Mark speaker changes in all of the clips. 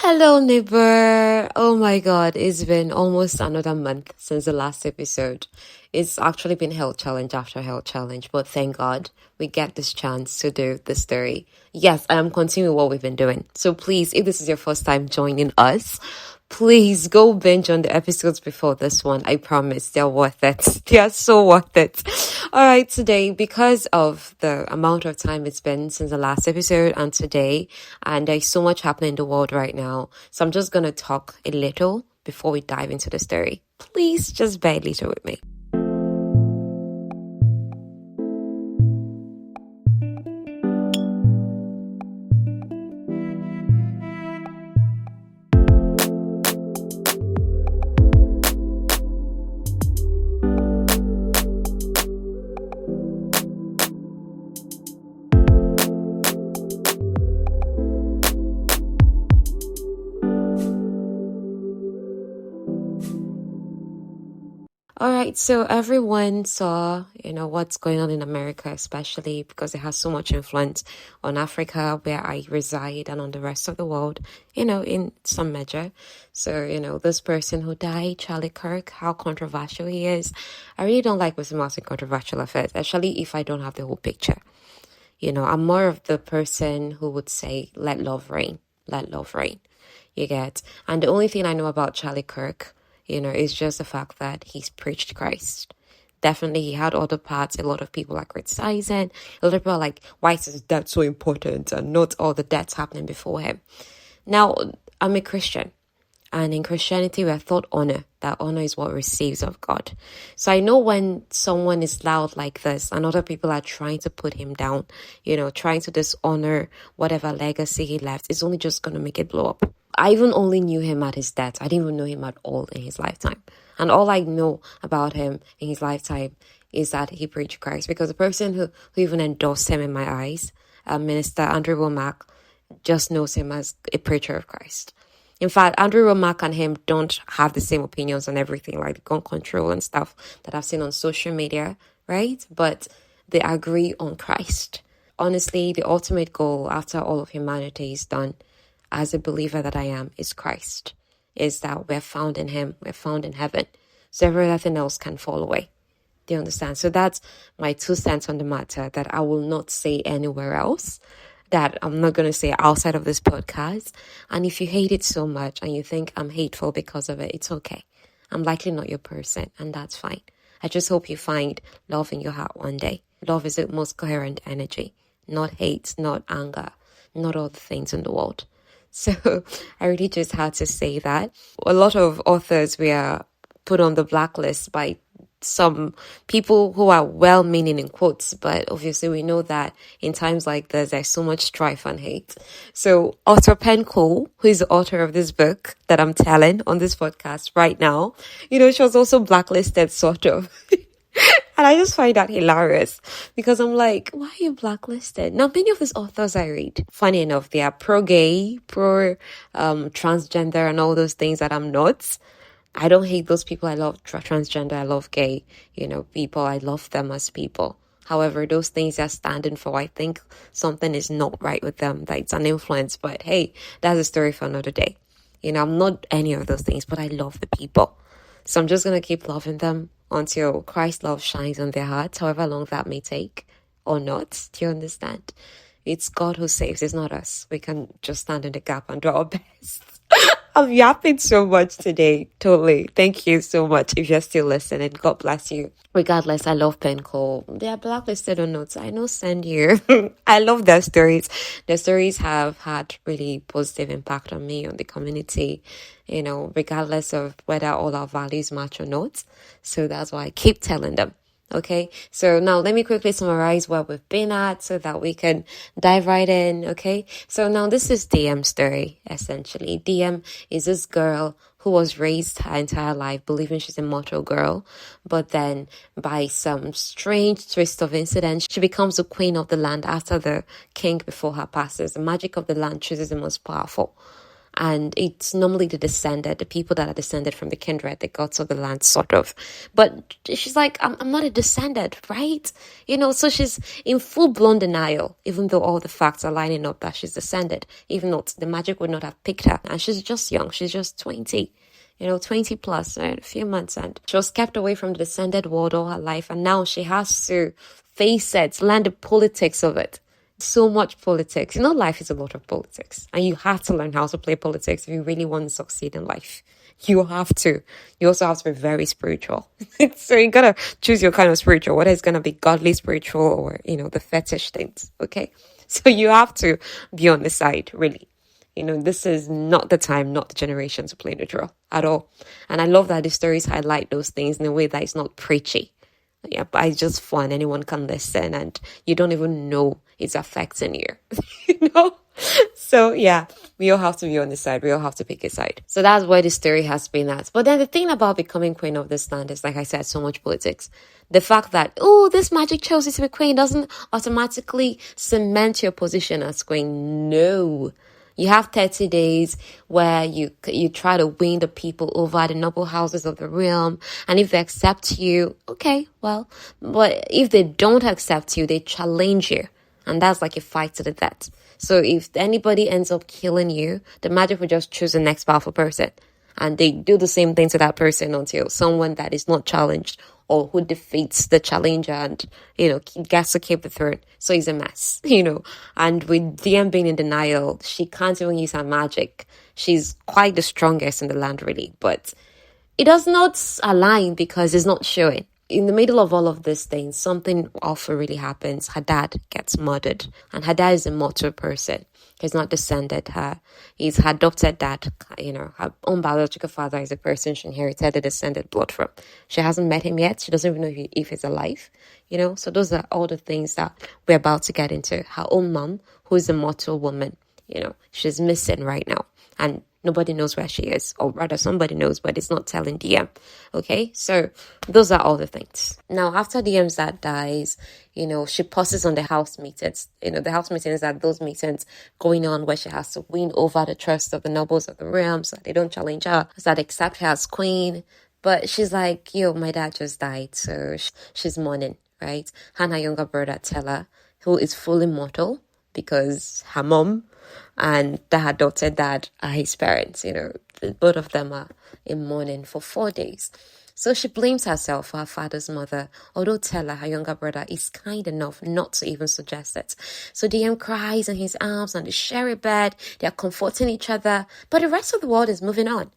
Speaker 1: Hello, neighbor. Oh my God, it's been almost another month since the last episode. It's actually been health challenge after health challenge, but thank God we get this chance to do the story. Yes, I am continuing what we've been doing. So please, if this is your first time joining us, please go binge on the episodes before this one. I promise they're worth it. They are so worth it. All right, today, because of the amount of time it's been since the last episode and today, and there's so much happening in the world right now, so I'm just going to talk a little before we dive into the story. Please just bear a little with me. All right, so everyone saw, what's going on in America, especially because it has so much influence on Africa, where I reside, and on the rest of the world, in some measure. So, this person who died, Charlie Kirk, how controversial he is. I really don't like Mr. Martin controversial affairs, especially if I don't have the whole picture. I'm more of the person who would say, let love reign, you get. And the only thing I know about Charlie Kirk, it's just the fact that he's preached Christ. Definitely, he had other parts. A lot of people are criticizing. A lot of people are like, why is his death so important? And not all the deaths happening before him. Now, I'm a Christian. And in Christianity, we are taught honor. That honor is what receives of God. So I know when someone is loud like this and other people are trying to put him down, trying to dishonor whatever legacy he left, it's only just going to make it blow up. I even only knew him at his death. I didn't even know him at all in his lifetime. And all I know about him in his lifetime is that he preached Christ. Because the person who even endorsed him in my eyes, Minister Andrew Womack, just knows him as a preacher of Christ. In fact, Andrew Womack and him don't have the same opinions on everything, like the gun control and stuff that I've seen on social media, right? But they agree on Christ. Honestly, the ultimate goal after all of humanity is done, as a believer that I am, is Christ. Is that we're found in him, we're found in heaven. So everything else can fall away. Do you understand? So that's my 2 cents on the matter that I will not say anywhere else, that I'm not going to say outside of this podcast. And if you hate it so much and you think I'm hateful because of it, it's okay. I'm likely not your person, and that's fine. I just hope you find love in your heart one day. Love is the most coherent energy, not hate, not anger, not all the things in the world. So I really just had to say that. A lot of authors were put on the blacklist by some people who are well-meaning in quotes, but obviously we know that in times like this, there's so much strife and hate. So author Penn, who is the author of this book that I'm telling on this podcast right now, she was also blacklisted, sort of. And I just find that hilarious because I'm like, why are you blacklisted? Now, many of these authors I read, funny enough, they are pro-gay, pro-transgender and all those things that I'm not. I don't hate those people. I love transgender. I love gay, people. I love them as people. However, those things they're standing for, I think something is not right with them. That it's an influence. But hey, that's a story for another day. I'm not any of those things, but I love the people. So I'm just going to keep loving them until Christ's love shines on their hearts, however long that may take or not. Do you understand? It's God who saves. It's not us. We can just stand in the gap and do our best. I'm yapping so much today. Totally. Thank you so much if you're still listening. God bless you. Regardless, I love Penn Cole. They are blacklisted or not. I know send you. I love their stories. Their stories have had really positive impact on me, on the community, regardless of whether all our values match or not. So that's why I keep telling them. Okay, so now let me quickly summarize where we've been at so that we can dive right in. Okay, so now this is Diem's story, essentially. Diem is this girl who was raised her entire life believing she's a mortal girl, but then by some strange twist of incidents, she becomes the queen of the land after the king before her passes. The magic of the land chooses the most powerful. And it's normally the people that are descended from the kindred, the gods of the land, sort of. But she's like, I'm not a descendant, right? So she's in full-blown denial, even though all the facts are lining up that she's descended, even though the magic would not have picked her. And she's just young. She's just 20. 20 plus, right? A few months. And she was kept away from the descended world all her life. And now she has to face it, learn the politics of it. So much politics. Life is a lot of politics. And you have to learn how to play politics if you really want to succeed in life. You have to. You also have to be very spiritual. So you gotta choose your kind of spiritual, whether it's gonna be godly spiritual or, the fetish things. Okay? So you have to be on the side, really. This is not the time, not the generation to play the draw at all. And I love that the stories highlight those things in a way that it's not preachy. Yeah, but it's just fun. Anyone can listen and you don't even know it's affecting you. So yeah, we all have to be on the side. We all have to pick a side. So that's where the story has been at. But then the thing about becoming queen of this land is, like I said, so much politics. The fact that, this magic chose you to be queen doesn't automatically cement your position as queen. No. You have 30 days where you try to win the people over, the noble houses of the realm. And if they accept you, okay, well, but if they don't accept you, they challenge you. And that's like a fight to the death. So if anybody ends up killing you, the magic will just choose the next powerful person. And they do the same thing to that person until someone that is not challenged or who defeats the challenger and, gets to keep the throne. So it's a mess, And with Diem being in denial, she can't even use her magic. She's quite the strongest in the land, really. But it does not align because it's not showing. In the middle of all of these things, something awful really happens. Her dad gets murdered. And her dad is a mortal person. He's not descended. He's her adopted dad. Her own biological father is a person she inherited the descended blood from. She hasn't met him yet. She doesn't even know if he's alive. So those are all the things that we're about to get into. Her own mom, who is a mortal woman, she's missing right now. And nobody knows where she is, or rather somebody knows, but it's not telling Diem. Okay, so those are all the things. Now, after Diem's dad dies, she pauses on the house meetings. The house meetings are those meetings going on where she has to win over the trust of the nobles of the realm so that they don't challenge her, so that they accept her as queen. But she's like, my dad just died, so she's mourning, right? Her and her younger brother, Tella, who is fully mortal because her mom and her adopted dad are his parents. Both of them are in mourning for 4 days. So she blames herself for her father's mother, although Tella, her younger brother, is kind enough not to even suggest it. So Diem cries in his arms and they share a bed. They are comforting each other, but the rest of the world is moving on.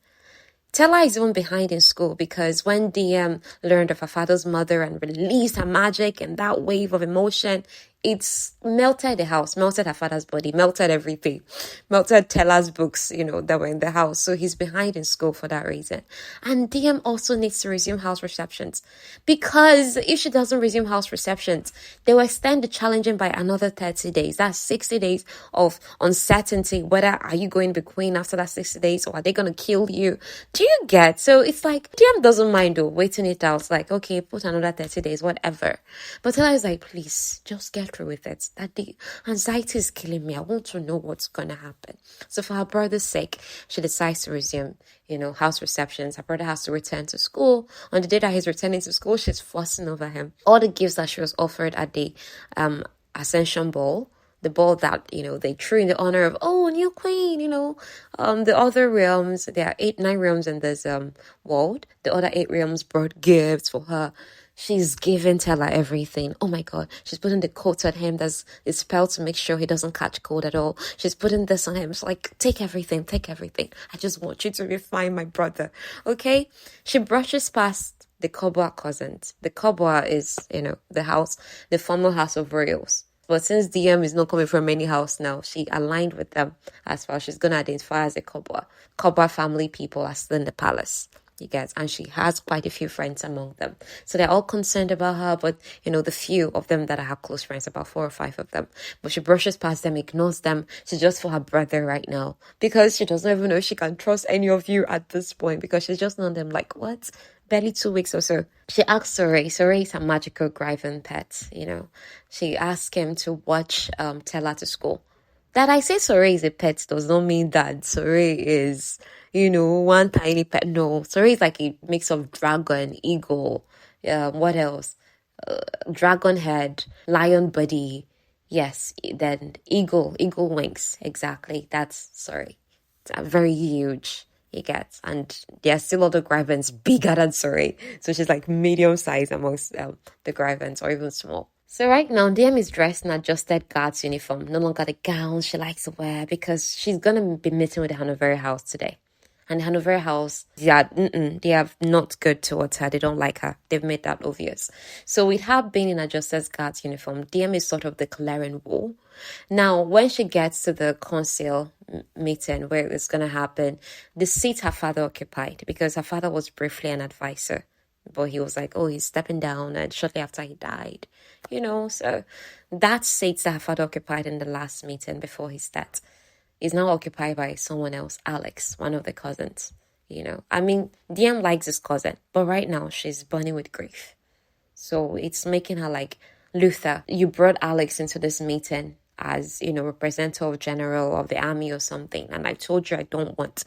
Speaker 1: Tella is even behind in school because when Diem learned of her father's mother and released her magic and that wave of emotion, it's melted the house, melted her father's body, melted everything, melted Tella's books, that were in the house. So he's behind in school for that reason. And Diem also needs to resume house receptions because if she doesn't resume house receptions, they will extend the challenging by another 30 days. That's 60 days of uncertainty. Whether are you going to be queen after that 60 days or are they going to kill you? Do you get? So it's like, Diem doesn't mind though, waiting it out. It's like, okay, put another 30 days, whatever. But Tella is like, please, just get through with it. That the anxiety is killing me. I want to know what's going to happen. So for her brother's sake, she decides to resume, house receptions. Her brother has to return to school. On the day that he's returning to school, she's fussing over him. All the gifts that she was offered at the Ascension Ball, the ball that, they threw in the honor of, new queen, the other realms, there are 9 realms in this world. The other 8 realms brought gifts for her. She's giving Tella everything. Oh my God. She's putting the coat on him. There's a spell to make sure he doesn't catch cold at all. She's putting this on him. It's like, take everything, take everything. I just want you to be fine, my brother. Okay? She brushes past the Kobwa cousins. The Kobwa is, the former house of royals. But since Diem is not coming from any house now, she aligned with them as well. She's going to identify as a Kobwa. Kobwa family people are still in the palace. You get, and she has quite a few friends among them. So they're all concerned about her, but the few of them that are her close friends, about 4 or 5 of them. But she brushes past them, ignores them. She's just for her brother right now because she doesn't even know if she can trust any of you at this point because she's just known them like, what? Barely 2 weeks or so. She asks Soray. Soray is her magical grieving pet, She asks him to watch Tella to school. That I say sorry is a pet does not mean that sorry is, one tiny pet. No, sorry is like a mix of dragon, eagle, what else? Dragon head, lion body. Yes, then eagle wings. Exactly. That's sorry. It's very huge. You get, and there's still other grievance bigger than sorry. So she's like medium size amongst the grievance or even small. So right now, Diem is dressed in adjusted guard's uniform, no longer the gown she likes to wear because she's gonna be meeting with the Hanover house today. And the Hanover house, they are not good towards her. They don't like her. They've made that obvious. So with her being in adjusted guard's uniform, Diem is sort of declaring war. Now, when she gets to the council meeting where it's gonna happen, the seat her father occupied, because her father was briefly an advisor. But he was like, oh, he's stepping down, and shortly after he died, so that seat that her father occupied in the last meeting before his death is now occupied by someone else, Alex, one of the cousins. I mean, Diem likes his cousin, but right now she's burning with grief. So it's making her like, Luther, you brought Alex into this meeting as, representative general of the army or something, and I told you I don't want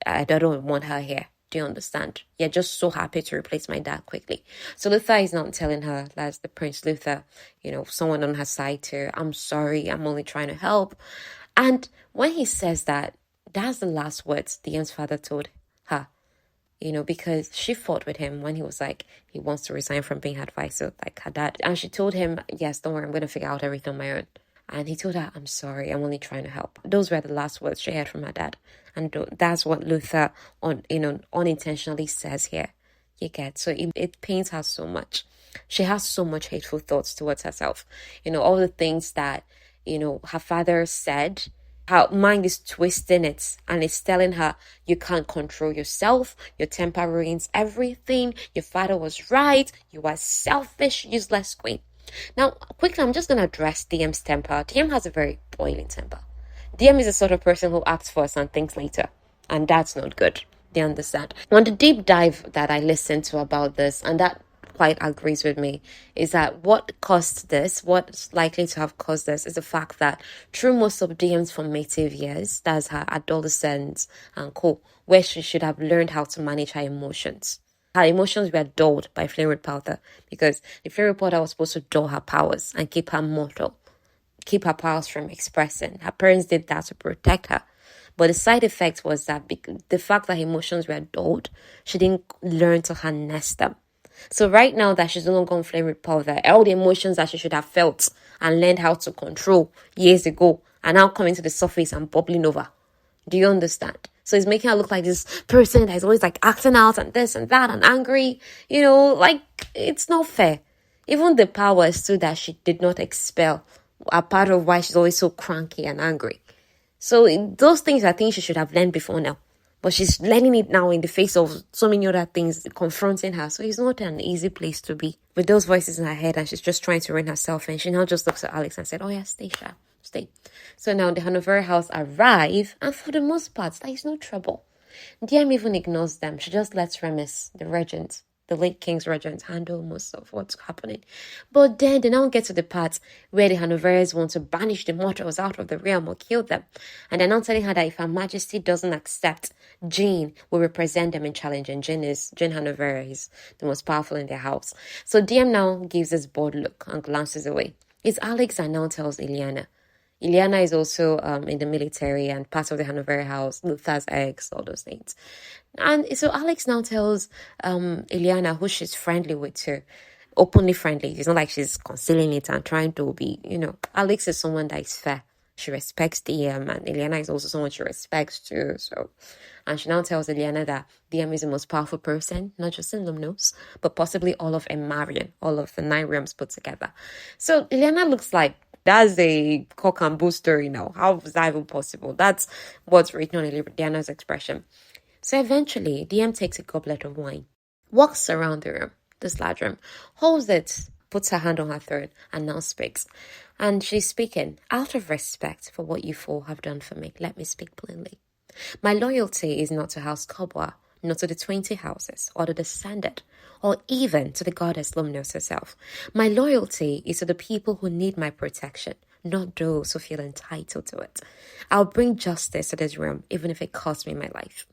Speaker 1: her here. Do you understand? You're just so happy to replace my dad quickly. So Luther is not telling her, that's the Prince Luther, someone on her side too. I'm sorry, I'm only trying to help. And when he says that, that's the last words Diem's father told her, because she fought with him when he was like, he wants to resign from being advisor, like her dad. And she told him, yes, don't worry, I'm going to figure out everything on my own. And he told her, I'm sorry, I'm only trying to help. Those were the last words she heard from her dad. And that's what Luther, unintentionally says here. You get, so it pains her so much. She has so much hateful thoughts towards herself. All the things that, her father said, her mind is twisting it and it's telling her, you can't control yourself, your temper ruins everything, your father was right, you are selfish, useless queen. Now, quickly, I'm just going to address Diem's temper. Diem has a very boiling temper. Diem is the sort of person who acts first and thinks later. And that's not good. Do you understand? On the deep dive that I listened to about this, and that quite agrees with me, is that what's likely to have caused this is the fact that through most of Diem's formative years, that's her adolescence and where she should have learned how to manage her emotions. Her emotions were dulled by Flame Reporter because the Flame Reporter was supposed to dull her powers and keep her mortal, keep her powers from expressing. Her parents did that to protect her. But the side effect was that the fact that her emotions were dulled, she didn't learn to harness them. So right now that she's no longer on Flame Reporter, all the emotions that she should have felt and learned how to control years ago are now coming to the surface and bubbling over. Do you understand? So it's making her look like this person that is always like acting out and this and that and angry. Like it's not fair. Even the powers too that she did not expel are part of why she's always so cranky and angry. So those things I think she should have learned before now. But she's learning it now in the face of so many other things confronting her. So it's not an easy place to be. With those voices in her head and she's just trying to rein herself in. She now just looks at Alex and said, oh yeah, stay sharp. Stay. So now the Hanover house arrive, and for the most part, there is no trouble. Diem even ignores them. She just lets Remus, the regent, the late king's regent, handle most of what's happening. But then they now get to the part where the Hanovers want to banish the mortals out of the realm or kill them. And they're now telling her that if Her Majesty doesn't accept, Jean will represent them in challenge. And Jean Hanover is the most powerful in their house. So Diem now gives this bored look and glances away. It's Alex that now tells Ileana. Ileana is also in the military and part of the Hanover house, Luther's ex, all those things. And so Alex now tells Ileana, who she's friendly with too, openly friendly. It's not like she's concealing it and trying to be, Alex is someone that is fair. She respects Diem, and Ileana is also someone she respects too. And she now tells Ileana that Diem is the most powerful person, not just in Lumnos, but possibly all of Emarion, all of the 9 realms put together. So Ileana looks like, that's a cock and bull story now. How is that even possible? That's what's written on Ileana's expression. So eventually, Diem takes a goblet of wine, walks around the room, this large room, holds it, puts her hand on her throat, and now speaks. And she's speaking, out of respect for what you four have done for me, let me speak plainly. My loyalty is not to House Kobwa, not to the 20 houses, or to the Standard, or even to the goddess Lumnos herself. My loyalty is to the people who need my protection, not those who feel entitled to it. I'll bring justice to this realm, even if it costs me my life.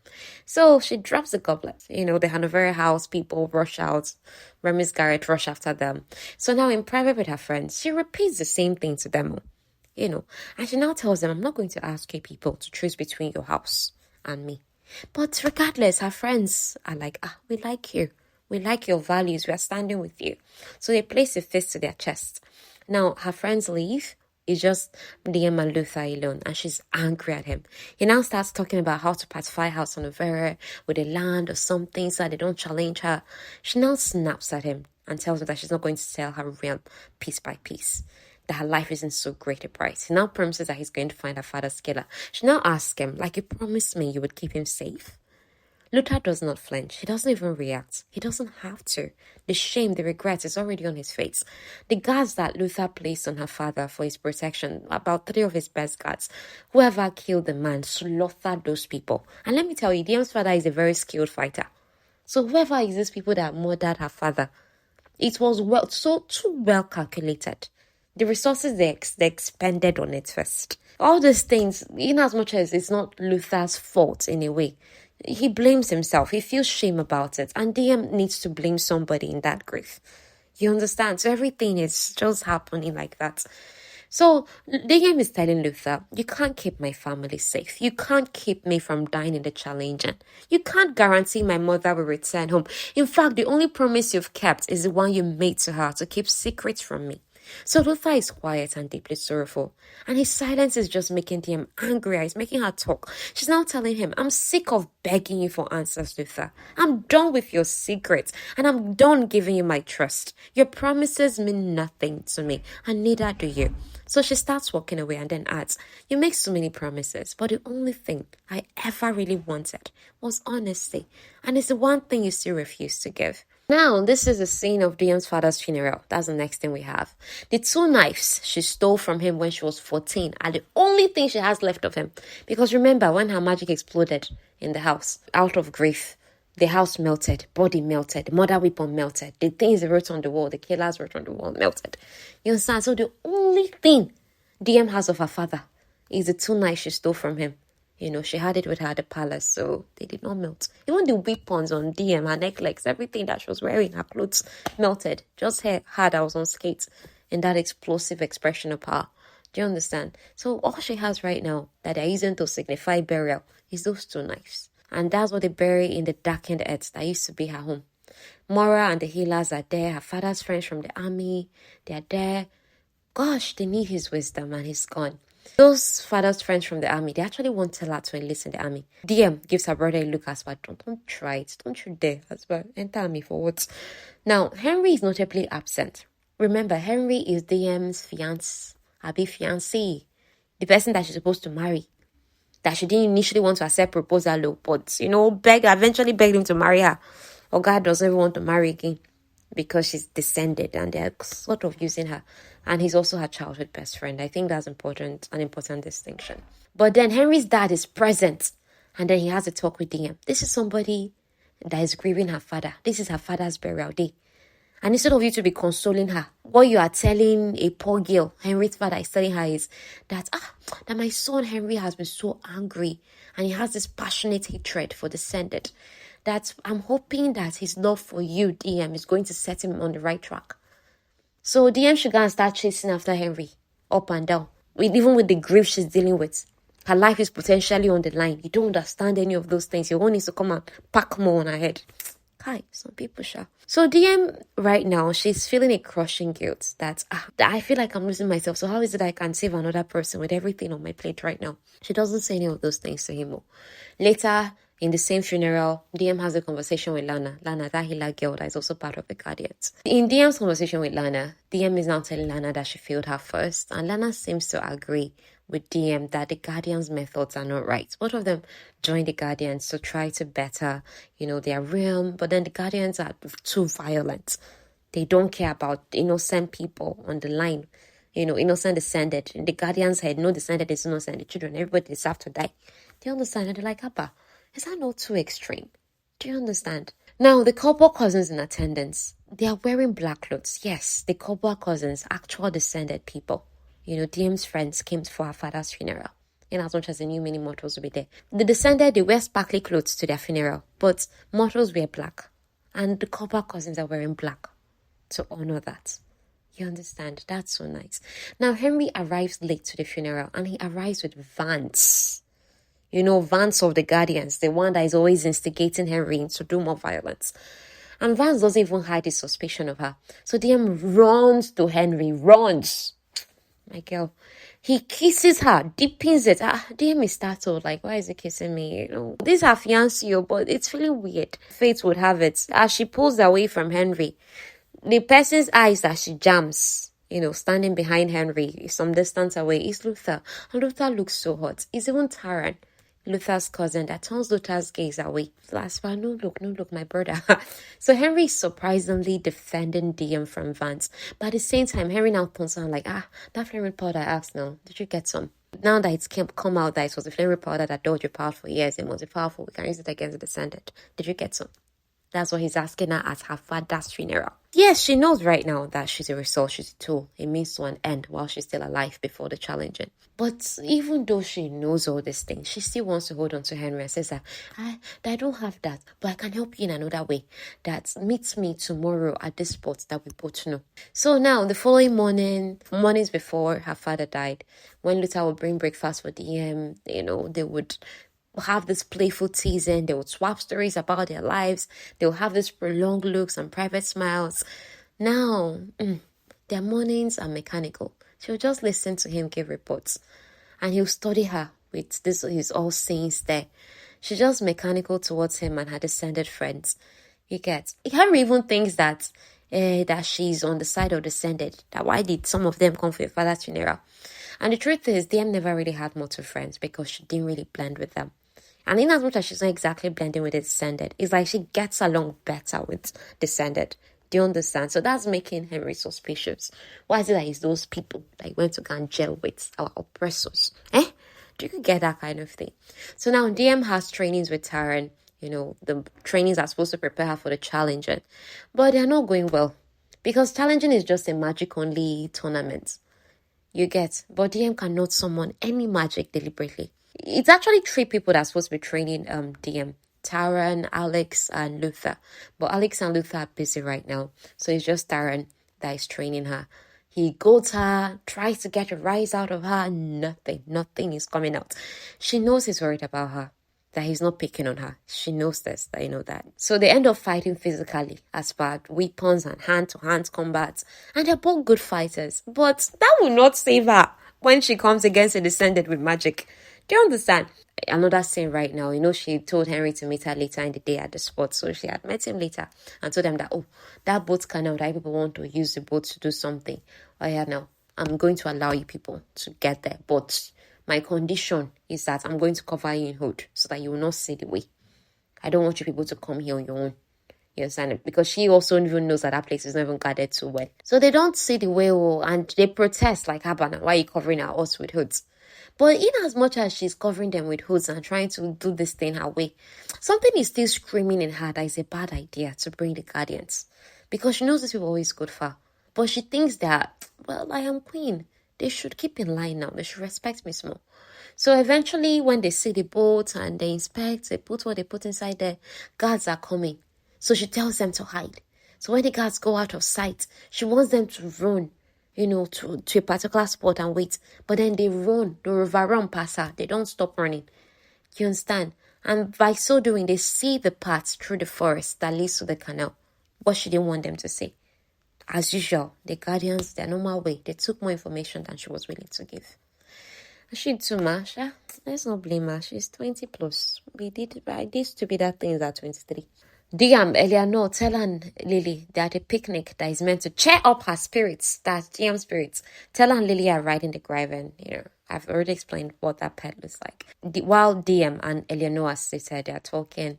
Speaker 1: So she drops the goblet. The Hanovera house people rush out. Remy's Garrett rush after them. So now in private with her friends, she repeats the same thing to them. And she now tells them, I'm not going to ask you people to choose between your house and me. But regardless, her friends are like, we like you. We like your values. We are standing with you. So they place a fist to their chest. Now, her friends leave. It's just Diem and Luther alone, and she's angry at him. He now starts talking about how to pacify House on Vera with the land or something so that they don't challenge her. She now snaps at him and tells him that she's not going to sell her realm piece by piece, that her life isn't so great a price. He now promises that he's going to find her father's killer. She now asks him, like, you promised me you would keep him safe? Luther does not flinch. He doesn't even react. He doesn't have to. The shame, the regret is already on his face. The guards that Luther placed on her father for his protection, about 3 of his best guards, whoever killed the man, slaughtered those people. And let me tell you, Diem's father is a very skilled fighter. So whoever is these people that murdered her father, it was too well calculated. The resources they expended on it first. All these things, in as much as it's not Luther's fault in a way, he blames himself. He feels shame about it. And Diem needs to blame somebody in that grief. You understand? So everything is just happening like that. So Diem is telling Luther, you can't keep my family safe. You can't keep me from dying in the challenge. You can't guarantee my mother will return home. In fact, the only promise you've kept is the one you made to her to keep secrets from me. So Luther is quiet and deeply sorrowful, and his silence is just making Diem angrier. It's making her talk. She's now telling him, I'm sick of begging you for answers, Luther. I'm done with your secrets, and I'm done giving you my trust. Your promises mean nothing to me, and neither do you. So she starts walking away and then adds, you make so many promises, but the only thing I ever really wanted was honesty, and it's the one thing you still refuse to give. Now, this is the scene of Diem's father's funeral. That's the next thing we have. The 2 knives she stole from him when she was 14 are the only thing she has left of him. Because remember, when her magic exploded in the house, out of grief, the house melted, body melted, the murder weapon melted, the things they wrote on the wall, the killers wrote on the wall melted. You understand? So the only thing Diem has of her father is the 2 knives she stole from him. She had it with her at the palace, so they did not melt. Even the weapons on Diem, her necklace, everything that she was wearing, her clothes melted. Just her that was on skates in that explosive expression of power. Do you understand? So all she has right now that they're using to signify burial is those 2 knives. And that's what they bury in the darkened earth that used to be her home. Mora and the healers are there. Her father's friends from the army, they're there. Gosh, they need his wisdom and he's gone. Those father's friends from the army, they actually won't tell her to enlist in the army. Diem gives her brother a look as well. Don't try it. Don't you dare as well. Enter army for what? Now, Henri is notably absent. Remember, Henri is Diem's fiancé. The person that she's supposed to marry. That she didn't initially want to accept proposal, but, eventually begged him to marry her. Or God doesn't even want to marry again because she's descended and they're sort of using her. And he's also her childhood best friend. I think that's an important distinction. But then Henri's dad is present. And then he has a talk with Diem. This is somebody that is grieving her father. This is her father's burial day. And instead of you to be consoling her, what you are telling a poor girl, Henri's father is telling her is that my son Henri has been so angry. And he has this passionate hatred for the descendant. That I'm hoping that his love for you, Diem, is going to set him on the right track. So Diem should go and start chasing after Henri, up and down. Even with the grief she's dealing with. Her life is potentially on the line. You don't understand any of those things. Your own needs to come and pack more on her head. Hi, some people sure. So Diem, right now, she's feeling a crushing guilt that I feel like I'm losing myself. So how is it I can save another person with everything on my plate right now? She doesn't say any of those things to him. Later, in the same funeral, Diem has a conversation with Lana, that healer girl that is also part of the Guardians. In Diem's conversation with Lana, Diem is now telling Lana that she failed her first, and Lana seems to agree with Diem that the Guardians' methods are not right. Both of them join the Guardians to try to better, their realm, but then the Guardians are too violent. They don't care about innocent people on the line. Innocent descended. In the Guardians' head, no descendant is innocent. The children, everybody deserves to die. They understand, and they're like, Abba, is that not too extreme? Do you understand? Now, the couple cousins in attendance, they are wearing black clothes. Yes, the couple cousins, actual descended people. Diem's friends came for her father's funeral. In as much as they knew many mortals would be there. They descended, they wear sparkly clothes to their funeral, but mortals wear black. And the copper cousins are wearing black to honor that. You understand? That's so nice. Now, Henry arrives late to the funeral, and he arrives with Vance. Vance of the Guardians, the one that is always instigating Henry to do more violence. And Vance doesn't even hide his suspicion of her. So Diem runs to Henry, runs. My girl. He kisses her, deepens it. Diem is startled, like, why is he kissing me? This is her fiancé, but it's feeling weird. Fate would have it. As she pulls away from Henry, the person's eyes that she jams, standing behind Henry, some distance away, is Luther. And Luther looks so hot. It's even Taran, Luther's cousin, that turns Luther's gaze away. Last one, no look, my brother. So Henry is surprisingly defending Diem from Vance. But at the same time, Henry now turns on like, that flame powder I asked now, did you get some? Now that it's come out that it was a flame powder that dodged your power for years, it was powerful, we can use it against the descendant. Did you get some? That's what he's asking her at her father's funeral. Yes, she knows right now that she's a resource, she's a tool. It means to an end while she's still alive before the challenging. But even though she knows all these things, she still wants to hold on to Henry and says that, I don't have that, but I can help you in another way. That meets me tomorrow at this spot that we both know. So now, the following mornings before her father died, when Luther would bring breakfast for Diem, they would have this playful teasing. They would swap stories about their lives. They will have this prolonged looks and private smiles. Now, their mornings are mechanical. She'll just listen to him give reports. And he'll study her with his all-seeing stare. She's just mechanical towards him and her descended friends. You get. Henry even thinks that she's on the side of descended. That why did some of them come for your father's funeral? And the truth is, Diem never really had much friends because she didn't really blend with them. And in as much as she's not exactly blending with the descended, it's like she gets along better with descended. Do you understand? So that's making Henry suspicious. Why is it that it's those people that he went to go and jail with, our oppressors? Do you get that kind of thing? So now Diem has trainings with Taran. The trainings are supposed to prepare her for the challenging. But they're not going well. Because challenging is just a magic-only tournament. You get. But Diem cannot summon any magic deliberately. It's actually 3 people that are supposed to be training Diem. Taran, Alex, and Luther. But Alex and Luther are busy right now. So it's just Taran that is training her. He goads her, tries to get a rise out of her. Nothing is coming out. She knows he's worried about her, that he's not picking on her. She knows this, that that. So they end up fighting physically as per weapons and hand-to-hand combat. And they're both good fighters. But that will not save her when she comes against a descendant with magic. Do you understand? Another scene right now, she told Henry to meet her later in the day at the spot. So she had met him later and told them that, that boat canal, that people want to use the boat to do something. Now, I'm going to allow you people to get there. But my condition is that I'm going to cover you in hood so that you will not see the way. I don't want you people to come here on your own. You understand it? Because she also even knows that place is not even guarded too well. So they don't see the way, and they protest like, Habana, why are you covering our us with hoods? But in as much as she's covering them with hoods and trying to do this thing her way, something is still screaming in her that it's a bad idea to bring the guardians. Because she knows these people are always good for her. But she thinks that, I am queen. They should keep in line now. They should respect me small. So eventually, when they see the boat and they inspect, they put what they put inside there, guards are coming. So she tells them to hide. So when the guards go out of sight, she wants them to run, to a particular spot and wait. But then they run, they overrun past her. They don't stop running. You understand? And by so doing, they see the path through the forest that leads to the canal. What she didn't want them to see. As usual, the guardians, their normal way, they took more information than she was willing to give. She too much. Let's not blame her. She's 20 plus. I did stupid things at 23. Diem, Eleanor, tell and Lily that a picnic that is meant to cheer up her spirits, that's Diem's spirits. Tell and Lily are riding the grieving. I've already explained what that pet looks like. While Diem and Eleanor, as they said, they're talking.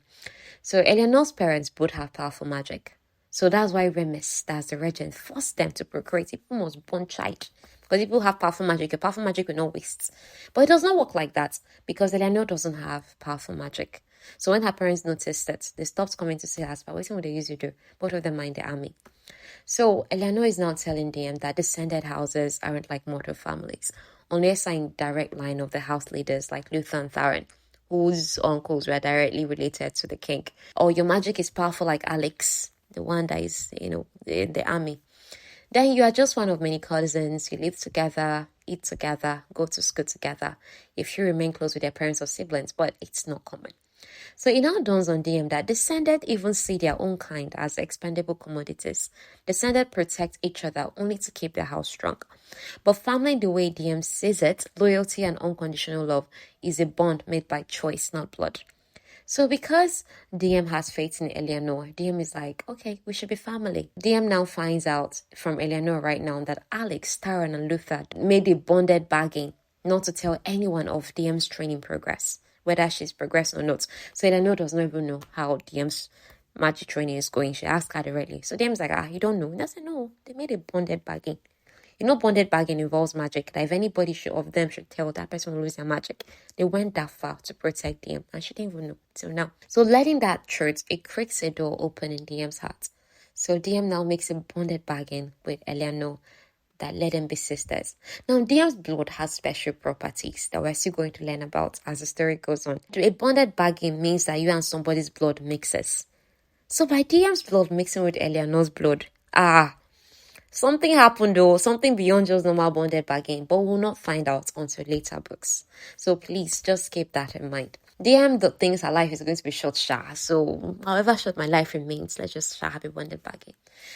Speaker 1: So Eleanor's parents both have powerful magic. So that's why whims, that's the regent, forced them to procreate. People must born child. Because people have powerful magic. Your powerful magic will not waste. But it does not work like that. Because Eleanor doesn't have powerful magic. So when her parents noticed that, they stopped coming to see her as well. What would they usually do? Both of them are in the army. So Eleanor is now telling Diem that descended houses aren't like mortal families, unless are in direct line of the house leaders like Luther and Theron, whose uncles were directly related to the king. Or your magic is powerful like Alex, the one that is, in the army. Then you are just one of many cousins. You live together, eat together, go to school together. If you remain close with your parents or siblings, but it's not common. So it now dawns on Diem that descended even see their own kind as expendable commodities. Descended protect each other only to keep their house strong. But family the way Diem sees it, loyalty and unconditional love is a bond made by choice, not blood. So because Diem has faith in Eleanor, Diem is like, okay, we should be family. Diem now finds out from Eleanor right now that Alex, Taran, and Luther made a bonded bargain not to tell anyone of Diem's training progress, whether she's progressed or not. So Eleanor does not even know how Diem's magic training is going. She asked her directly. So Diem's like, you don't know? And I said, no, they made a bonded bargain. Bonded bargain involves magic. That if anybody of them should tell, that person will lose their magic. They went that far to protect Diem, and she didn't even know till now. So letting that truth, it creaks a door open in Diem's heart. So Diem now makes a bonded bargain with Eleanor that let them be sisters. Now, Diem's blood has special properties that we're still going to learn about as the story goes on. A bonded bargain means that you and somebody's blood mixes. So by Diem's blood mixing with Eleanor's blood, something happened though, something beyond just normal bonded bargain, but we'll not find out until later books. So please just keep that in mind. Diem thinks her life is going to be short, so however short my life remains, let's just have a bonded bargain.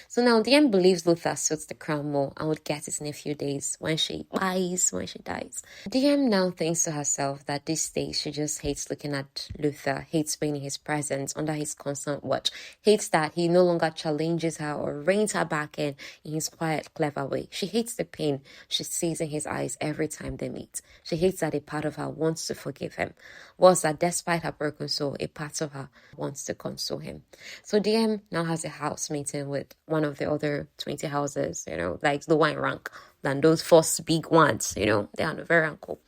Speaker 1: So now Diem believes Luther suits the crown more and would get it in a few days when she dies. Diem now thinks to herself that these days she just hates looking at Luther, hates being in his presence, under his constant watch, hates that he no longer challenges her or reins her back in his quiet, clever way. She hates the pain she sees in his eyes every time they meet. She hates that a part of her wants to forgive him. Was that despite her broken soul, a part of her wants to console him. So Diem now has a house meeting with one of the other 20 houses, like the one rank than those first big ones, they are very uncool.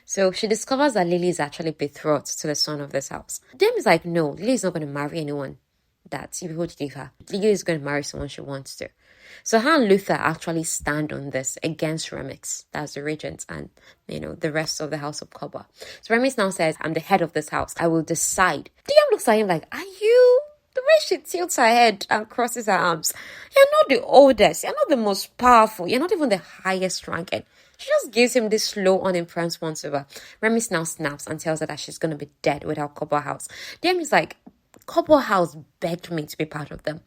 Speaker 1: So she discovers that Lily is actually betrothed to the son of this house. Diem is like, no, Lily is not going to marry anyone that you would give her. Lily is going to marry someone she wants to. So her and Luther actually stand on this against Remix, that's the regent, and the rest of the house of Koba. So Remix now says, I'm the head of this house. I will decide. Diem looks at him like, are you? The way she tilts her head and crosses her arms. You're not the oldest. You're not the most powerful. You're not even the highest ranking. She just gives him this slow, unimpressed once over. Remix now snaps and tells her that she's going to be dead without Koba house. Diem is like, Koba house begged me to be part of them.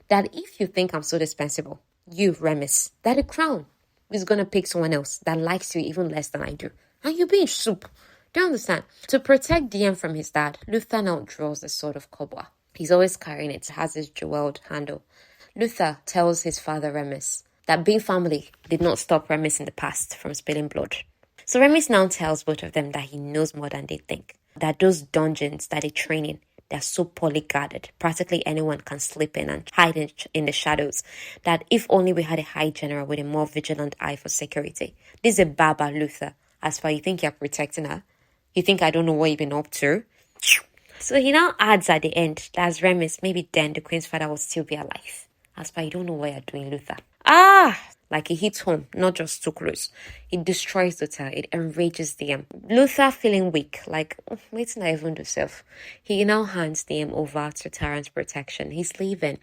Speaker 1: That if you think I'm so dispensable, you, Remis, that the crown is going to pick someone else that likes you even less than I do. And you're being soup. Do you understand? To protect Diem from his dad, Luther now draws the sword of Koba. He's always carrying it. It has his jeweled handle. Luther tells his father, Remis, that being family did not stop Remis in the past from spilling blood. So Remis now tells both of them that he knows more than they think. That those dungeons that they train in, they're so poorly guarded. Practically anyone can slip in and hide in the shadows. That if only we had a high general with a more vigilant eye for security. This is a Baba Luther. As far you think you're protecting her, you think I don't know what you've been up to? So he now adds at the end that as Remis, maybe then the queen's father will still be alive. As far you don't know what you're doing, Luther. Like it hits home, not just too close. It destroys Luther. It enrages Diem. Luther feeling weak, like, wait till I even do self. He now hands Diem over to Taran's protection. He's leaving.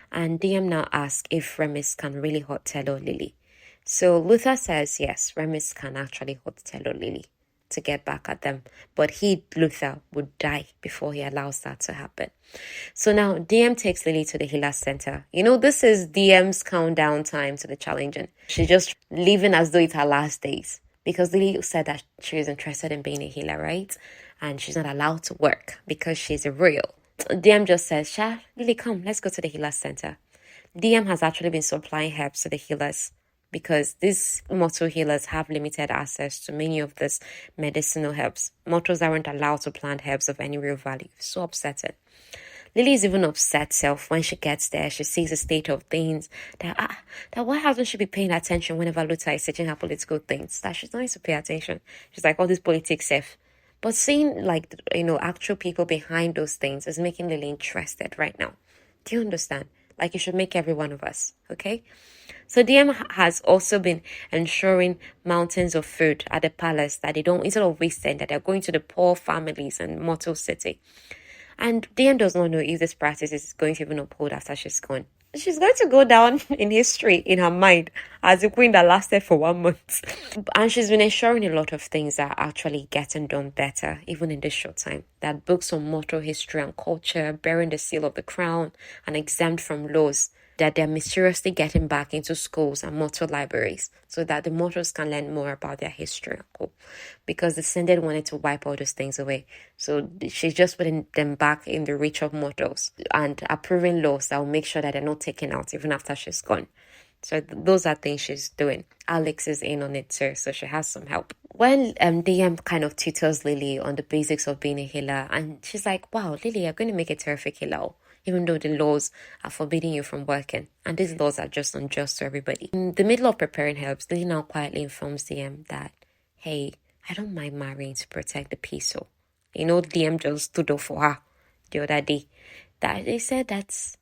Speaker 1: And Diem now asks if Remis can really hot Tello Lily. So Luther says, yes, Remis can actually hot Tello Lily to get back at them. But he, Luther, would die before he allows that to happen. So now Diem takes Lily to the healer center. This is Diem's countdown time to the challenging. She's just living as though it's her last days. Because Lily said that she was interested in being a healer, right? And she's not allowed to work because she's a royal. Diem just says, Lily, come, let's go to the healer center. Diem has actually been supplying herbs to the healers, because these mortal healers have limited access to many of these medicinal herbs. Mortals aren't allowed to plant herbs of any real value. So upsetting. Lily is even upset self when she gets there. She sees the state of things. That why hasn't she been paying attention whenever Luther is teaching her political things? That she's not used to pay attention. She's like, all this politics, But seeing like, actual people behind those things is making Lily interested right now. Do you understand? Like, it should make every one of us, okay? So Diem has also been ensuring mountains of food at the palace that they don't, instead of wasting, that they're going to the poor families in Mortal City. And Diem does not know if this practice is going to even uphold after she's gone. She's going to go down in history in her mind as a queen that lasted for 1 month. And she's been ensuring a lot of things that are actually getting done better, even in this short time. That books on mortal history and culture, bearing the seal of the crown, and exempt from laws, that they're mysteriously getting back into schools and mortal libraries so that the mortals can learn more about their history. Because the Synod wanted to wipe all those things away. So she's just putting them back in the reach of mortals and approving laws that will make sure that they're not taken out even after she's gone. So those are things she's doing. Alex is in on it too, so she has some help. When Diem kind of tutors Lily on the basics of being a healer, and she's like, wow, Lily, you're going to make a terrific healer, even though the laws are forbidding you from working. And these laws are just unjust to everybody. In the middle of preparing herbs, Lily now quietly informs Diem that, hey, I don't mind marrying to protect the peace. So, Diem just stood up for her the other day. That they said that's,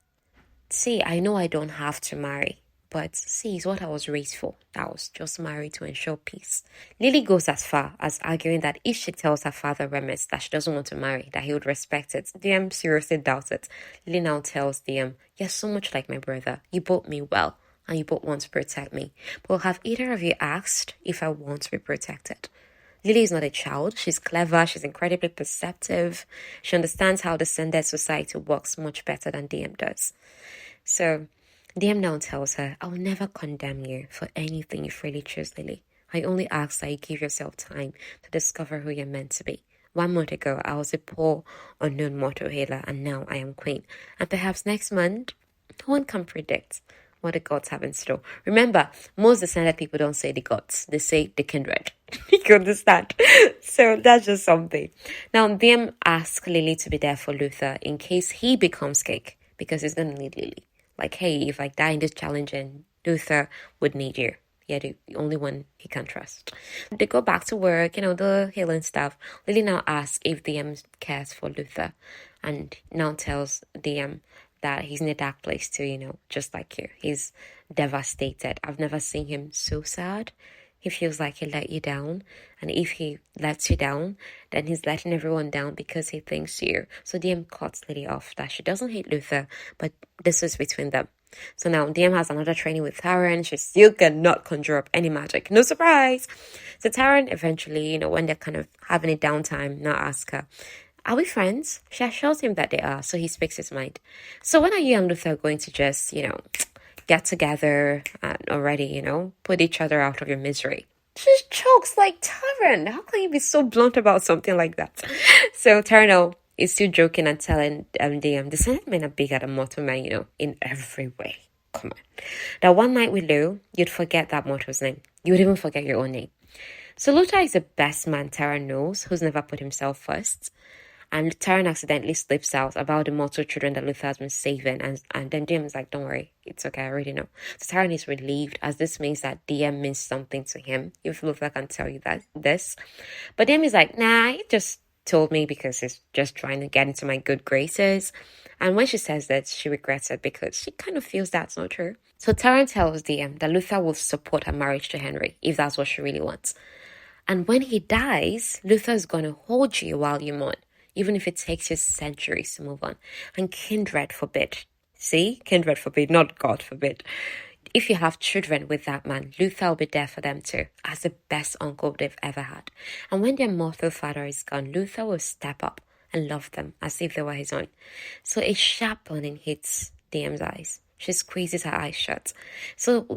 Speaker 1: see, I know I don't have to marry. But see, it's what I was raised for. That I was just married to ensure peace. Lily goes as far as arguing that if she tells her father Remus that she doesn't want to marry, that he would respect it. Diem seriously doubts it. Lily now tells Diem, you're so much like my brother. You both me well, and you both want to protect me. But have either of you asked if I want to be protected? Lily is not a child. She's clever. She's incredibly perceptive. She understands how the Synod society works much better than Diem does. So Diem now tells her, I will never condemn you for anything you freely choose, Lily. I only ask that you give yourself time to discover who you're meant to be. 1 month ago, I was a poor, unknown mortal healer, and now I am queen. And perhaps next month, no one can predict what the gods have in store. Remember, most descended people don't say the gods. They say the kindred. You understand? So that's just something. Now, Diem asks Lily to be there for Luther in case he becomes cake, because he's going to need Lily. Like, hey, if I die in this challenge, and Luther would need you. You're the only one he can trust. They go back to work, the healing stuff. Lily now asks if Diem cares for Luther, and now tells Diem that he's in a dark place too, just like you. He's devastated. I've never seen him so sad. He feels like he let you down. And if he lets you down, then he's letting everyone down because he thinks you. So Diem cuts Lily off that she doesn't hate Luther, but this is between them. So now Diem has another training with Taran. She still cannot conjure up any magic. No surprise. So Taran eventually, when they're kind of having a downtime, now ask her, are we friends? She assures him that they are, so he speaks his mind. So when are you and Luther going to just, get together and already, put each other out of your misery? She chokes like, Taran, how can you be so blunt about something like that? So Taran is still joking and telling Diem, the Senate men are bigger than mortal men, in every way. Come on. That one night with Lou, you'd forget that mortal's name. You would even forget your own name. So Luther is the best man Taran knows, who's never put himself first. And Taran accidentally slips out about the mortal children that Luther has been saving. And then Diem is like, don't worry, it's okay, I already know. So Taran is relieved, as this means that Diem means something to him, if Luther can tell you this. But Diem is like, nah, he just told me because he's just trying to get into my good graces. And when she says that, she regrets it because she kind of feels that's not true. So Taran tells Diem that Luther will support her marriage to Henri, if that's what she really wants. And when he dies, Luther is going to hold you while you mourn, even if it takes you centuries to move on. And kindred forbid. See? Kindred forbid, not God forbid. If you have children with that man, Luther will be there for them too, as the best uncle they've ever had. And when their mortal father is gone, Luther will step up and love them as if they were his own. So a sharp burning hits Diem's eyes. She squeezes her eyes shut. So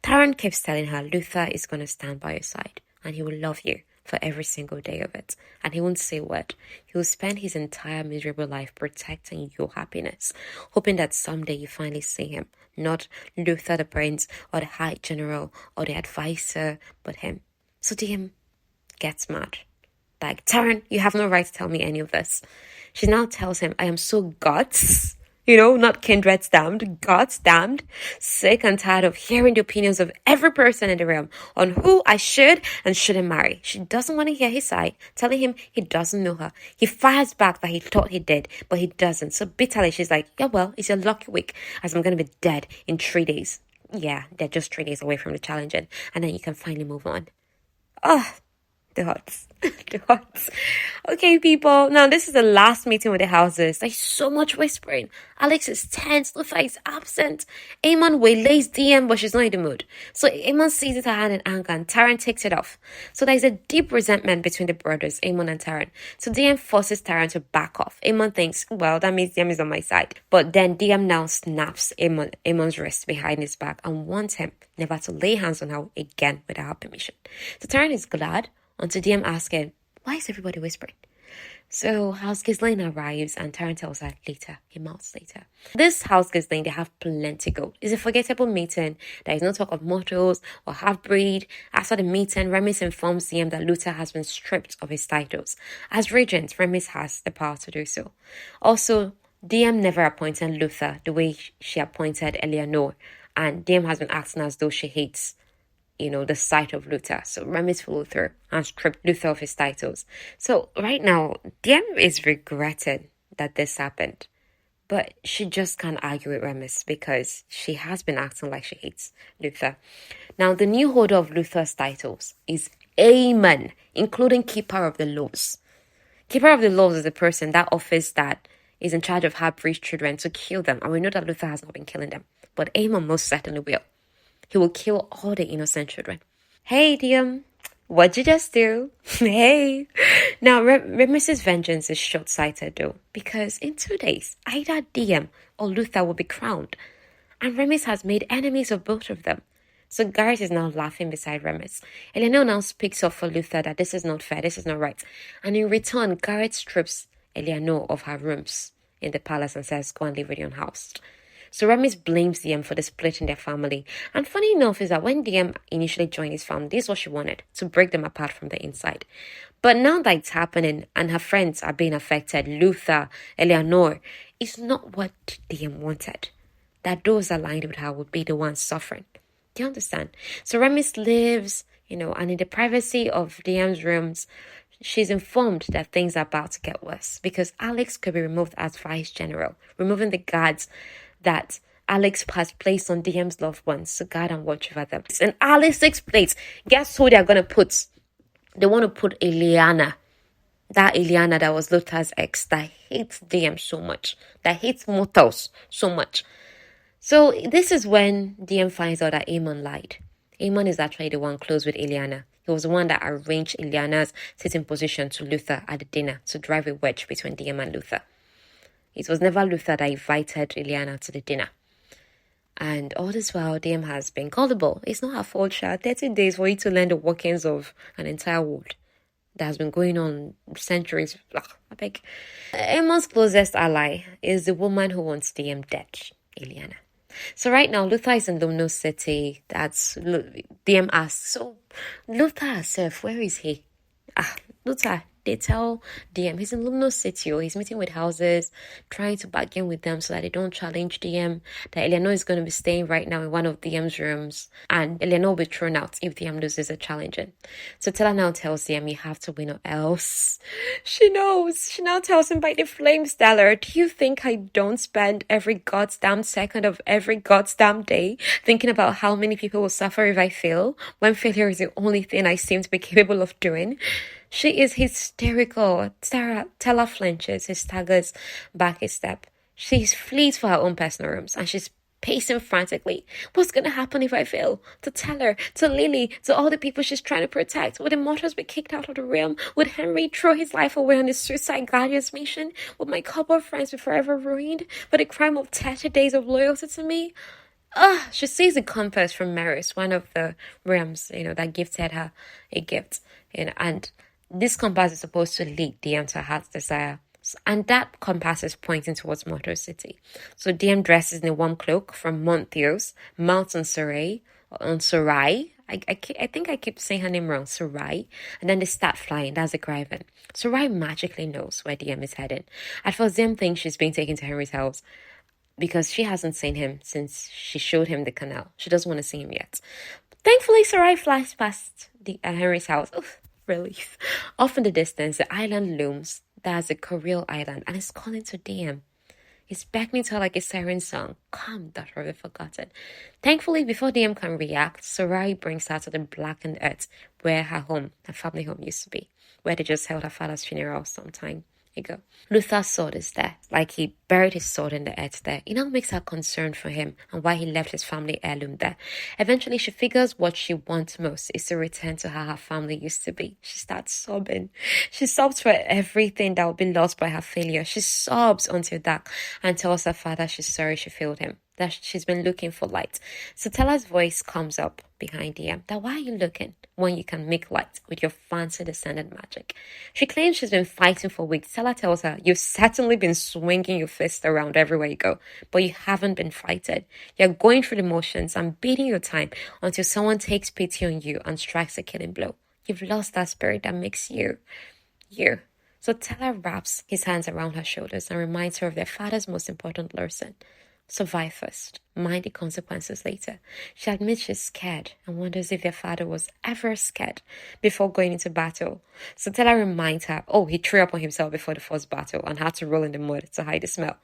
Speaker 1: Taran keeps telling her Luther is going to stand by your side and he will love you for every single day of it. And he won't say a word. He will spend his entire miserable life protecting your happiness, hoping that someday you finally see him. Not Luther the prince or the high general or the advisor, but him. So Diem gets mad. Like, Taran, you have no right to tell me any of this. She now tells him, I am so guts Not kindred's damned, God's damned. Sick and tired of hearing the opinions of every person in the realm on who I should and shouldn't marry. She doesn't want to hear his side, telling him he doesn't know her. He fires back that he thought he did, but he doesn't. So bitterly, she's like, yeah, well, it's your lucky week, as I'm going to be dead in 3 days. Yeah, they're just 3 days away from the challenging, and then you can finally move on. Oh, the hearts. The hearts. Okay, people. Now, this is the last meeting with the houses. There's so much whispering. Alex is tense. Luther is absent. Amon waylays Diem, but she's not in the mood. So Amon seizes her hand in anger, and Taran takes it off. So there's a deep resentment between the brothers, Amon and Taran. So Diem forces Taran to back off. Amon thinks, well, that means Diem is on my side. But then Diem now snaps Amon's wrist behind his back and wants him never to lay hands on her again without her permission. So Taran is glad until Diem asks him, why is everybody whispering? So House Ghislaine arrives and Taran tells her later, a month later. This House Ghislaine, they have plenty gold. It's a forgettable meeting. There is no talk of mortals or half-breed. After the meeting, Remis informs Diem that Luther has been stripped of his titles. As regent, Remis has the power to do so. Also, Diem never appointed Luther the way she appointed Eleanor, and Diem has been acting as though she hates the sight of Luther. So Remis followed through and stripped Luther of his titles. So right now, Diem is regretting that this happened. But she just can't argue with Remis because she has been acting like she hates Luther. Now, the new holder of Luther's titles is Amon, including Keeper of the Laws. Keeper of the Laws is the person, that office that is in charge of half-breed children to kill them. And we know that Luther has not been killing them. But Amon most certainly will. He will kill all the innocent children. Hey, Diem, what'd you just do? Hey. Now, Remis's vengeance is short-sighted, though, because in 2 days, either Diem or Luther will be crowned. And Remis has made enemies of both of them. So Garrett is now laughing beside Remis. Eleanor now speaks up for Luther that this is not fair, this is not right. And in return, Garrett strips Eleanor of her rooms in the palace and says, go and live with your own house. So Remis blames Diem for the split in their family. And funny enough is that when Diem initially joined his family, this is what she wanted, to break them apart from the inside. But now that it's happening and her friends are being affected, Luther, Eleanor, it's not what Diem wanted. That those aligned with her would be the ones suffering. Do you understand? So Remis lives, and in the privacy of Diem's rooms, she's informed that things are about to get worse because Alex could be removed as vice general, removing the guards that Alex has placed on Diem's loved ones to guard and watch over them. And Alex explains, guess who they're going to put? They want to put Eliana. That Eliana that was Luther's ex that hates Diem so much, that hates mortals so much. So this is when Diem finds out that Amon lied. Amon is actually the one close with Eliana. He was the one that arranged Eliana's sitting position to Luther at the dinner to drive a wedge between Diem and Luther. It was never Luther that invited Eliana to the dinner. And all this while, Diem has been gullible. It's not her fault, Sha. 30 days for you to learn the workings of an entire world that has been going on centuries. I beg. Amon's closest ally is the woman who wants Diem dead, Eliana. So right now, Luther is in Lumno City. Diem asks, so Luther herself, where is he? Luther, they tell Diem he's in Lumno City, or he's meeting with houses, trying to bargain with them so that they don't challenge Diem, that Eleanor is going to be staying right now in one of Diem's rooms, and Eleanor will be thrown out if Diem loses a challenging. So Tella now tells Diem, you have to win or else. She knows. She now tells him by the flame stellar, do you think I don't spend every goddamn second of every goddamn day thinking about how many people will suffer if I fail, when failure is the only thing I seem to be capable of doing? She is hysterical. Tella flinches. He staggers back a step. She flees for her own personal rooms and she's pacing frantically. What's going to happen if I fail? To Teller, to Lily, to all the people she's trying to protect. Would the mortals be kicked out of the realm? Would Henri throw his life away on his suicide guardian's mission? Would my couple of friends be forever ruined for the crime of 30 days of loyalty to me? She sees a compass from Maris, one of the realms, that gifted her a gift. And this compass is supposed to lead Diem to her heart's desire. And that compass is pointing towards Mortar City. So Diem dresses in a warm cloak from Montheos, mounts on Sarai. I think I keep saying her name wrong, Sarai. And then they start flying. That's the grieving. Sarai magically knows where Diem is heading. At first, Diem thinks she's being taken to Henry's house. because she hasn't seen him since she showed him the canal. She doesn't want to see him yet. Thankfully, Sarai flies past Henry's house. Oof, relief. Off in the distance, the island looms. There's a Coral island, and it's calling to Diem. He's beckoning to her like a siren song. Come, daughter of the forgotten. Thankfully, before Diem can react, Sarai brings her to the blackened earth where her family home used to be, where they just held her father's funeral some time ago. Luther's sword is there, like he buried his sword in the earth there. It now makes her concerned for him and why he left his family heirloom there. Eventually, she figures what she wants most is to return to how her family used to be. She starts sobbing. She sobs for everything that will be lost by her failure. She sobs until dark and tells her father she's sorry she failed him, that she's been looking for light. So Tella's voice comes up behind Diem, that why are you looking when you can make light with your fancy descendant magic? She claims she's been fighting for weeks. Tella tells her, you've certainly been swinging your fist around everywhere you go, but you haven't been fighting. You're going through the motions and beating your time until someone takes pity on you and strikes a killing blow. You've lost that spirit that makes you. So Tella wraps his hands around her shoulders and reminds her of their father's most important lesson. Survive first, mind the consequences later. She admits she's scared and wonders if their father was ever scared before going into battle. So Tella reminds her, he threw up on himself before the first battle and had to roll in the mud to hide the smell.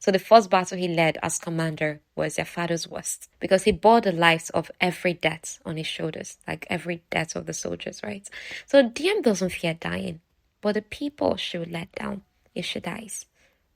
Speaker 1: So the first battle he led as commander was their father's worst, because he bore the lives of every death on his shoulders, like every death of the soldiers, right? So Diem doesn't fear dying, but the people she would let down if she dies.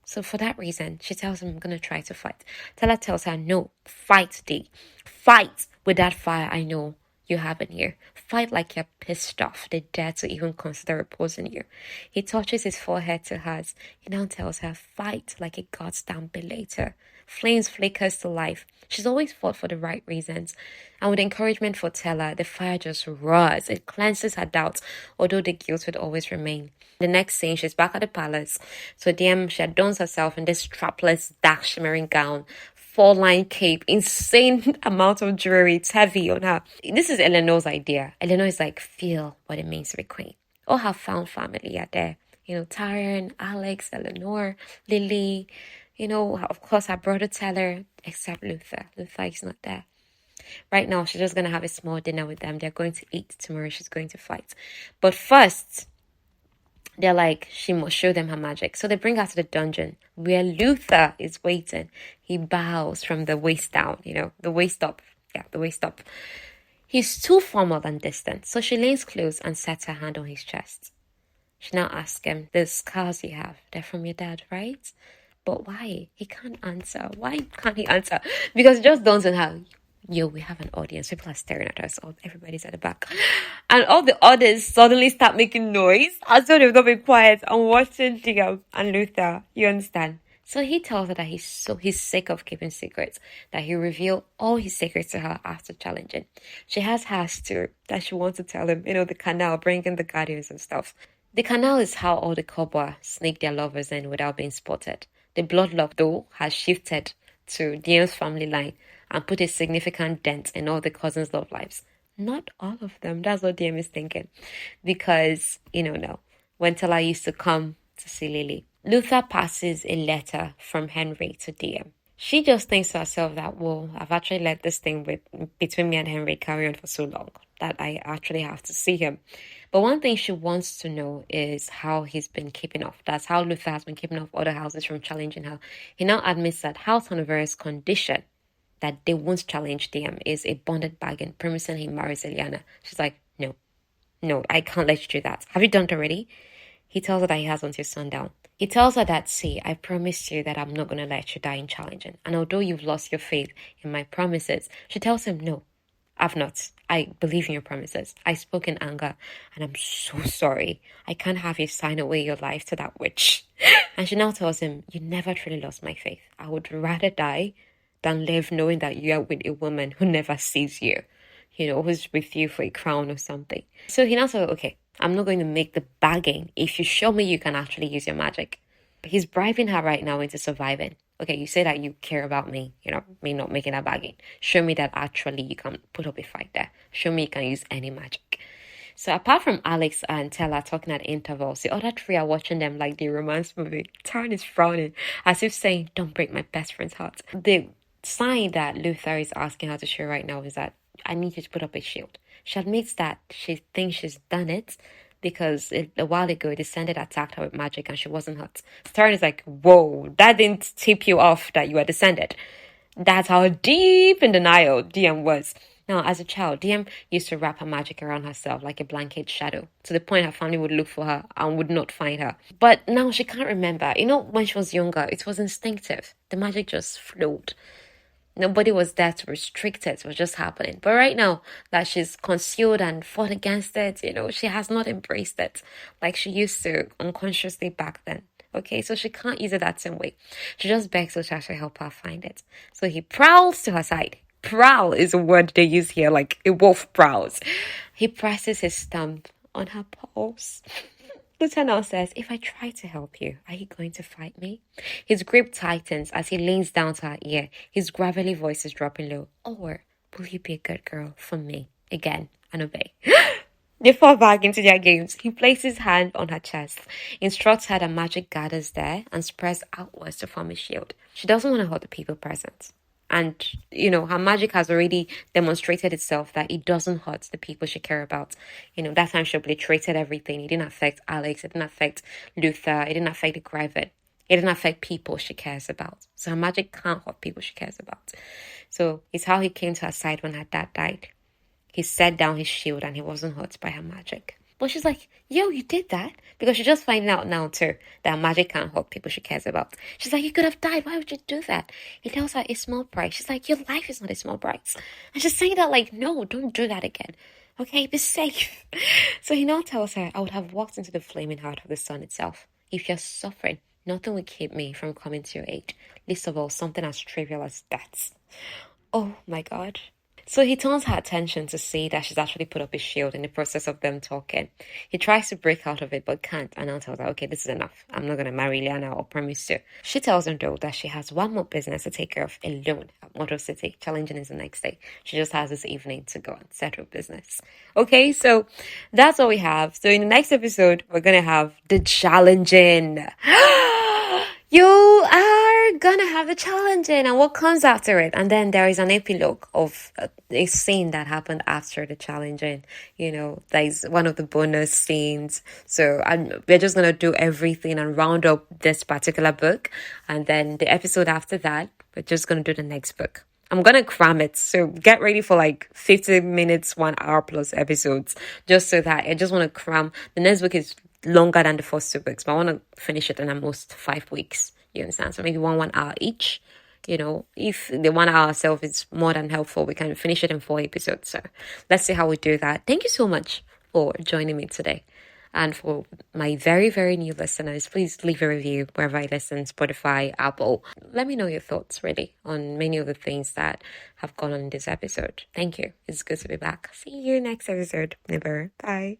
Speaker 1: So for that reason, she tells him, I'm going to try to fight. Tella tells her, no, fight, Dee. Fight with that fire I know you have in here. Fight like you're pissed off. They dare to even consider opposing you. He touches his forehead to hers. He now tells her, fight like a goddamn belater. Flames flickers to life. She's always fought for the right reasons. And with encouragement for Tella, the fire just roars. It cleanses her doubts, although the guilt would always remain. The next scene, she's back at the palace. So Diem, she adorns herself in this strapless, dark shimmering gown, 4-line cape, insane amount of jewelry. It's heavy on her. This is Eleanor's idea. Eleanor is like, feel what it means to be queen. All her found family are there. Tyrion, Alex, Eleanor, Lily, of course, her brother Teller, except Luther. Luther is not there. Right now, she's just going to have a small dinner with them. They're going to eat. Tomorrow, she's going to fight. But first, they're like, she must show them her magic. So they bring her to the dungeon where Luther is waiting. He bows from the waist down, the waist up. Yeah, the waist up. He's too formal and distant. So she leans close and sets her hand on his chest. She now asks him, the scars you have, they're from your dad, right? But why? He can't answer. Why can't he answer? Because it just dawns on her, we have an audience. People are staring at us. Everybody's at the back. And all the others suddenly start making noise as though they've not been quiet and watching Diem and Luther. You understand? So he tells her that he's sick of keeping secrets, that he revealed all his secrets to her after challenging. She has hers too, that she wants to tell him, the canal, bringing the guardians and stuff. The canal is how all the Kobwa sneak their lovers in without being spotted. The bloodlock, though, has shifted to Diem's family line and put a significant dent in all the cousins' love lives. Not all of them. That's what Diem is thinking. Because, now, when Tella used to come to see Lily, Luther passes a letter from Henri to Diem. She just thinks to herself that, I've actually let this thing between me and Henri carry on for so long that I actually have to see him. But one thing she wants to know is how he's been keeping off. That's how Luther has been keeping off other houses from challenging her. He now admits that House Honorary's condition that they won't challenge Diem is a bonded bargain, promising he marries Eliana. She's like, no, I can't let you do that. Have you done it already? He tells her that he has until sundown. He tells her that, see, I promised you that I'm not going to let you die in challenging. And although you've lost your faith in my promises, she tells him, no, I've not. I believe in your promises. I spoke in anger, and I'm so sorry. I can't have you sign away your life to that witch. And she now tells him, you never truly lost my faith. I would rather die than live knowing that you are with a woman who never sees you, who's with you for a crown or something. So he now says, okay, I'm not going to make the bargain if you show me you can actually use your magic. He's bribing her right now into surviving. Okay, you say that you care about me, me not making a bargain. Show me that actually you can put up a fight there. Show me you can use any magic. So apart from Alex and Tella talking at intervals, the other three are watching them like the romance movie. Taryn is frowning, as if saying, "Don't break my best friend's heart." The sign that Luther is asking her to show right now is that I need you to put up a shield. She admits that she thinks she's done it because a while ago, Descended attacked her with magic and she wasn't hurt. Taryn is like, whoa, that didn't tip you off that you were Descended. That's how deep in denial Diem was. Now, as a child, Diem used to wrap her magic around herself like a blanket shadow, to the point her family would look for her and would not find her. But now she can't remember. When she was younger, it was instinctive. The magic just flowed. Nobody was there to restrict it. It was just happening. But right now that she's concealed and fought against it, she has not embraced it like she used to unconsciously back then. Okay, so she can't use it that same way. She just begs Osha to help her find it. So he prowls to her side. Prowl is a word they use here, like a wolf prowls. He presses his thumb on her pulse. Lieutenant says, "If I try to help you, are you going to fight me?" His grip tightens as he leans down to her ear. His gravelly voice is dropping low. "Or will you be a good girl for me again and obey?" They fall back into their games. He places his hand on her chest, instructs her that magic gathers there and spreads outwards to form a shield. She doesn't want to hurt the people present. And, her magic has already demonstrated itself that it doesn't hurt the people she cares about. That time she obliterated everything. It didn't affect Alex. It didn't affect Luther. It didn't affect the grieving. It didn't affect people she cares about. So her magic can't hurt people she cares about. So it's how he came to her side when her dad died. He set down his shield and he wasn't hurt by her magic. But she's like, yo, you did that? Because she's just finding out now too that magic can't hurt people she cares about. She's like, you could have died. Why would you do that? He tells her a small price. She's like, your life is not a small price. And she's saying that like, no, don't do that again. Okay, be safe. So he now tells her, I would have walked into the flaming heart of the sun itself. If you're suffering, nothing will keep me from coming to your aid. Least of all, something as trivial as that. Oh my God. So he turns her attention to see that she's actually put up his shield in the process of them talking. He tries to break out of it but can't, and now tells her, okay, this is enough. I'm not going to marry Liana or promise to. She tells him though that she has one more business to take care of alone at Motor City. Challenging is the next day. She just has this evening to go and settle business. Okay, so that's all we have. So in the next episode, we're going to have the challenging. You are gonna have the challenging and what comes after it. And then there is an epilogue of a scene that happened after the challenging. That is one of the bonus scenes. So we're just gonna do everything and round up this particular book. And then the episode after that, we're just gonna do the next book. I'm gonna cram it, so get ready for like 50 minutes, 1 hour plus episodes, just so that I just want to cram. The next book is longer than the first 2 books, but I want to finish it in almost 5 weeks. You understand? So maybe 1 hour each. If the 1 hour itself is more than helpful, we can finish it in 4 episodes. So let's see how we do that. Thank you so much for joining me today. And for my very, very new listeners, please leave a review wherever I listen, Spotify, Apple. Let me know your thoughts, really, on many of the things that have gone on in this episode. Thank you. It's good to be back. See you next episode. Never. Bye.